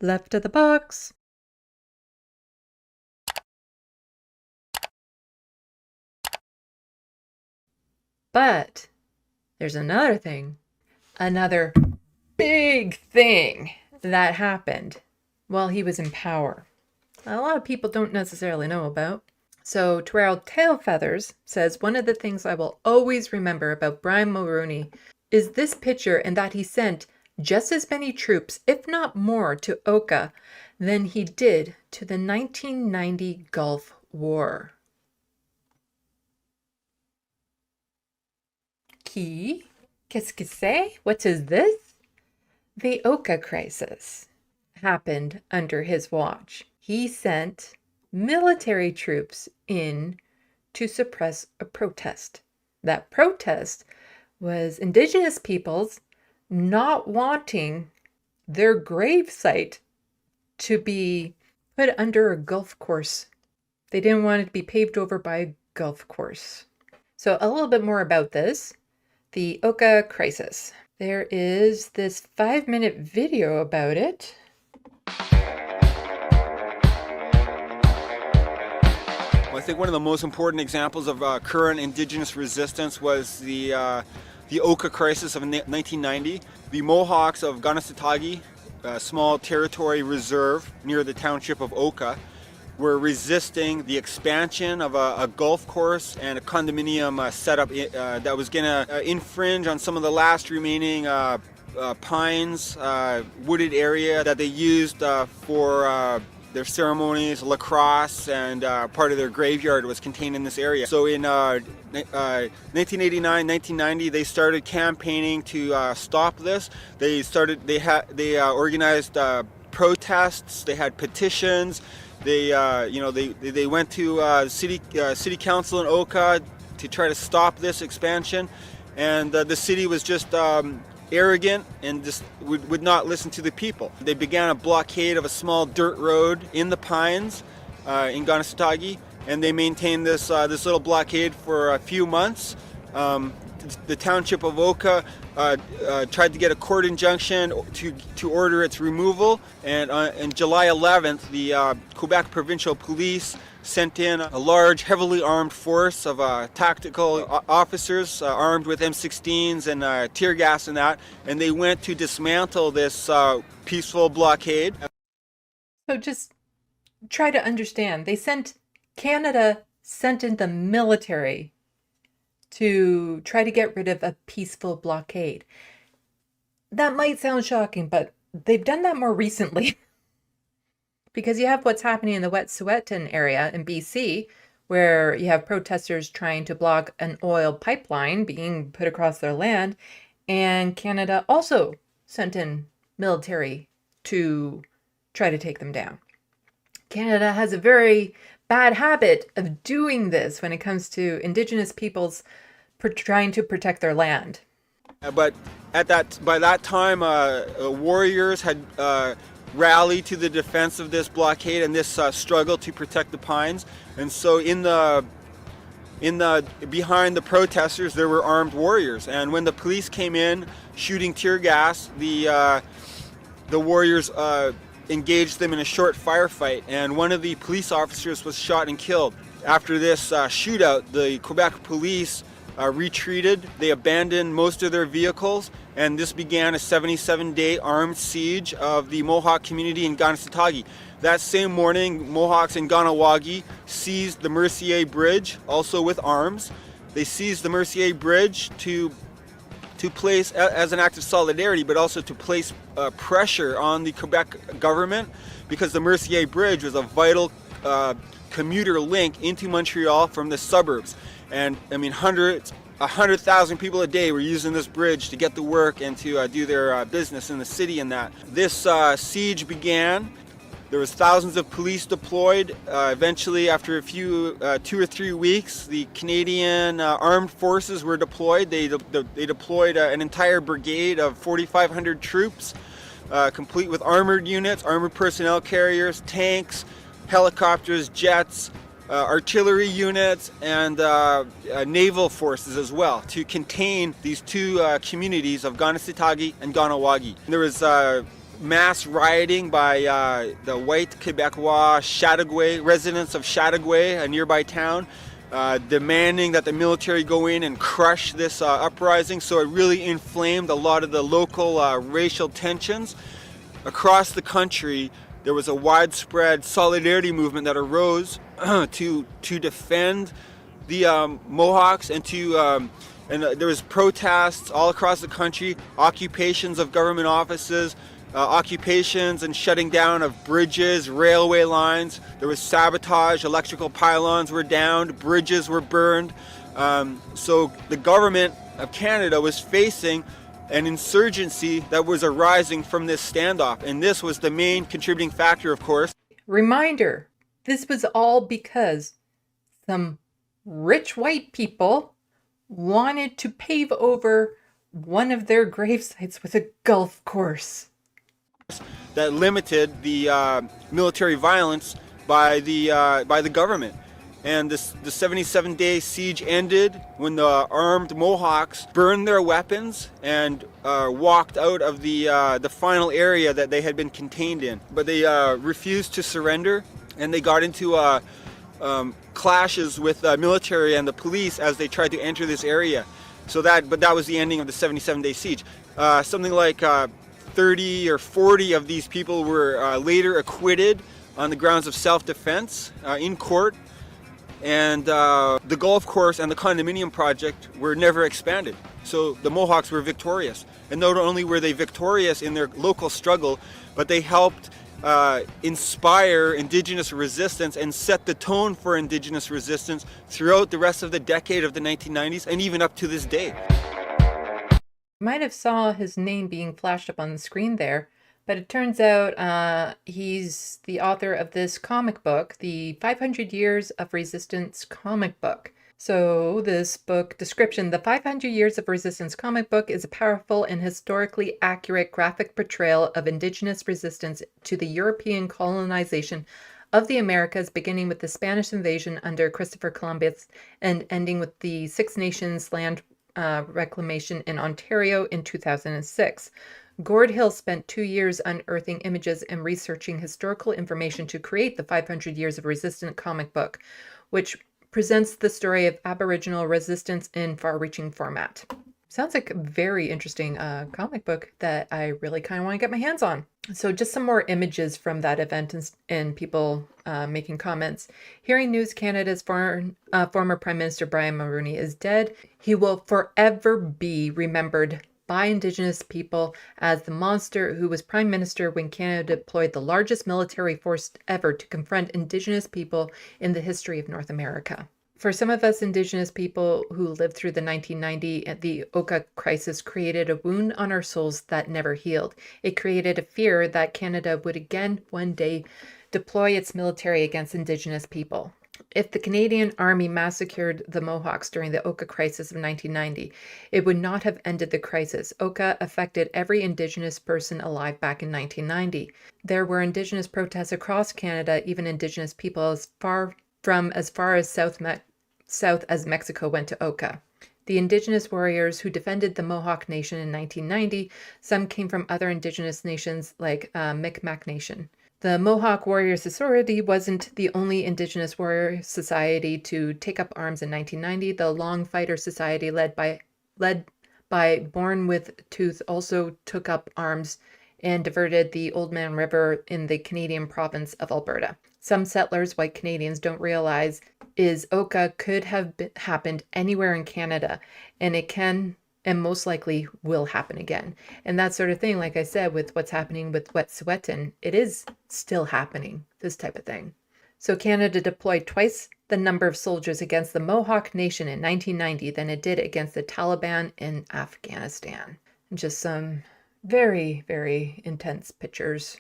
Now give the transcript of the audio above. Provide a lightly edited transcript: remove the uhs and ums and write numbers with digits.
Left of the box. But there's another thing, another big thing that happened while he was in power. A lot of people don't necessarily know about. So Terrell Tailfeathers says, one of the things I will always remember about Brian Mulroney is this picture, and that he sent just as many troops, if not more, to Oka than he did to the 1990 Gulf War. Qui? Qu'est-ce que c'est? What is this? The Oka crisis happened under his watch. He sent military troops in to suppress a protest. That protest was Indigenous peoples not wanting their gravesite to be put under a golf course. They didn't want it to be paved over by a golf course. So a little bit more about this. The Oka crisis. There is this 5-minute video about it. I think one of the most important examples of current Indigenous resistance was the Oka crisis of 1990. The Mohawks of Ganasatagi, a small territory reserve near the township of Oka, were resisting the expansion of a golf course and a condominium setup that was going to infringe on some of the last remaining pines, wooded area that they used for their ceremonies. Lacrosse and part of their graveyard was contained in this area. So in 1989, 1990, they started campaigning to stop this. They organized protests. They had petitions. They went to city council in Oka to try to stop this expansion, and the city was just arrogant and just would not listen to the people. They began a blockade of a small dirt road in the pines in Ganasatagi, and they maintained this little blockade for a few months. The township of Oka tried to get a court injunction to order its removal, and on July 11th, the Quebec Provincial Police sent in a large, heavily armed force of tactical officers armed with M16s and tear gas and that, and they went to dismantle this peaceful blockade. So just try to understand. Canada sent in the military to try to get rid of a peaceful blockade. That might sound shocking, but they've done that more recently. Because you have what's happening in the Wet'suwet'en area in BC, where you have protesters trying to block an oil pipeline being put across their land, and Canada also sent in military to try to take them down. Canada has a very bad habit of doing this when it comes to Indigenous peoples trying to protect their land. But by that time, warriors had rallied to the defense of this blockade and this struggle to protect the pines. And so behind the protesters, there were armed warriors. And when the police came in shooting tear gas, the warriors engaged them in a short firefight, and one of the police officers was shot and killed. After this shootout, the Quebec police retreated. They abandoned most of their vehicles, and this began a 77-day armed siege of the Mohawk community in Ganasatagi. That same morning, Mohawks in Ganawagi seized the Mercier Bridge, also with arms. They seized the Mercier Bridge to place, as an act of solidarity, but also to place pressure on the Quebec government, because the Mercier Bridge was a vital commuter link into Montreal from the suburbs. And I mean, 100,000 people a day were using this bridge to get to work and to do their business in the city and that. This siege began. There was thousands of police deployed. Eventually, after 2 or 3 weeks, the Canadian armed forces were deployed. They deployed an entire brigade of 4,500 troops, complete with armored units, armored personnel carriers, tanks, helicopters, jets, artillery units, and naval forces as well, to contain these two communities of Ganasatagi and Ganawagi. There was mass rioting by the white Quebecois Chateauguay, residents of Chateauguay, a nearby town, demanding that the military go in and crush this uprising. So it really inflamed a lot of the local racial tensions. Across the country, there was a widespread solidarity movement that arose to defend the Mohawks and there was protests all across the country, occupations of government offices, occupations and shutting down of bridges, railway lines. There was sabotage, electrical pylons were downed, bridges were burned. So the government of Canada was facing an insurgency that was arising from this standoff, and this was the main contributing factor, of course. Reminder, this was all because some rich white people wanted to pave over one of their grave sites with a golf course. That limited the military violence by the government. And the 77-day siege ended when the armed Mohawks burned their weapons and walked out of the final area that they had been contained in. But they refused to surrender, and they got into clashes with the military and the police as they tried to enter this area. But that was the ending of the 77-day siege. Something like 30 or 40 of these people were later acquitted on the grounds of self-defense in court. And the golf course and the condominium project were never expanded. So the Mohawks were victorious. And not only were they victorious in their local struggle, but they helped inspire Indigenous resistance and set the tone for Indigenous resistance throughout the rest of the decade of the 1990s and even up to this day. You might have saw his name being flashed up on the screen there, but it turns out he's the author of this comic book, the 500 Years of Resistance comic book. So this book description, the 500 Years of Resistance comic book is a powerful and historically accurate graphic portrayal of Indigenous resistance to the European colonization of the Americas, beginning with the Spanish invasion under Christopher Columbus and ending with the Six Nations land reclamation in Ontario in 2006. Gord Hill spent 2 years unearthing images and researching historical information to create the 500 Years of Resistance comic book, which presents the story of Aboriginal resistance in far-reaching format. Sounds like a very interesting comic book that I really kind of want to get my hands on. So just some more images from that event and people making comments. Hearing news Canada's former Prime Minister Brian Mulroney is dead. He will forever be remembered by Indigenous people as the monster who was Prime Minister when Canada deployed the largest military force ever to confront Indigenous people in the history of North America. For some of us Indigenous people who lived through the 1990, the Oka crisis created a wound on our souls that never healed. It created a fear that Canada would again one day deploy its military against Indigenous people. If the Canadian Army massacred the Mohawks during the Oka crisis of 1990, it would not have ended the crisis. Oka affected every Indigenous person alive back in 1990. There were Indigenous protests across Canada, even Indigenous people as far as south as Mexico went to Oka. The Indigenous warriors who defended the Mohawk Nation in 1990, some came from other Indigenous nations like Mi'kmaq Nation. The Mohawk Warrior Society wasn't the only Indigenous warrior society to take up arms in 1990. The Long Fighter Society, led by Born with Tooth, also took up arms and diverted the Old Man River in the Canadian province of Alberta. Some settlers, white Canadians, don't realize is Oka could have happened anywhere in Canada, and it can and most likely will happen again. And that sort of thing, like I said, with what's happening with Wet'suwet'en, it is still happening, this type of thing. So Canada deployed twice the number of soldiers against the Mohawk Nation in 1990 than it did against the Taliban in Afghanistan. And just some very, very intense pictures.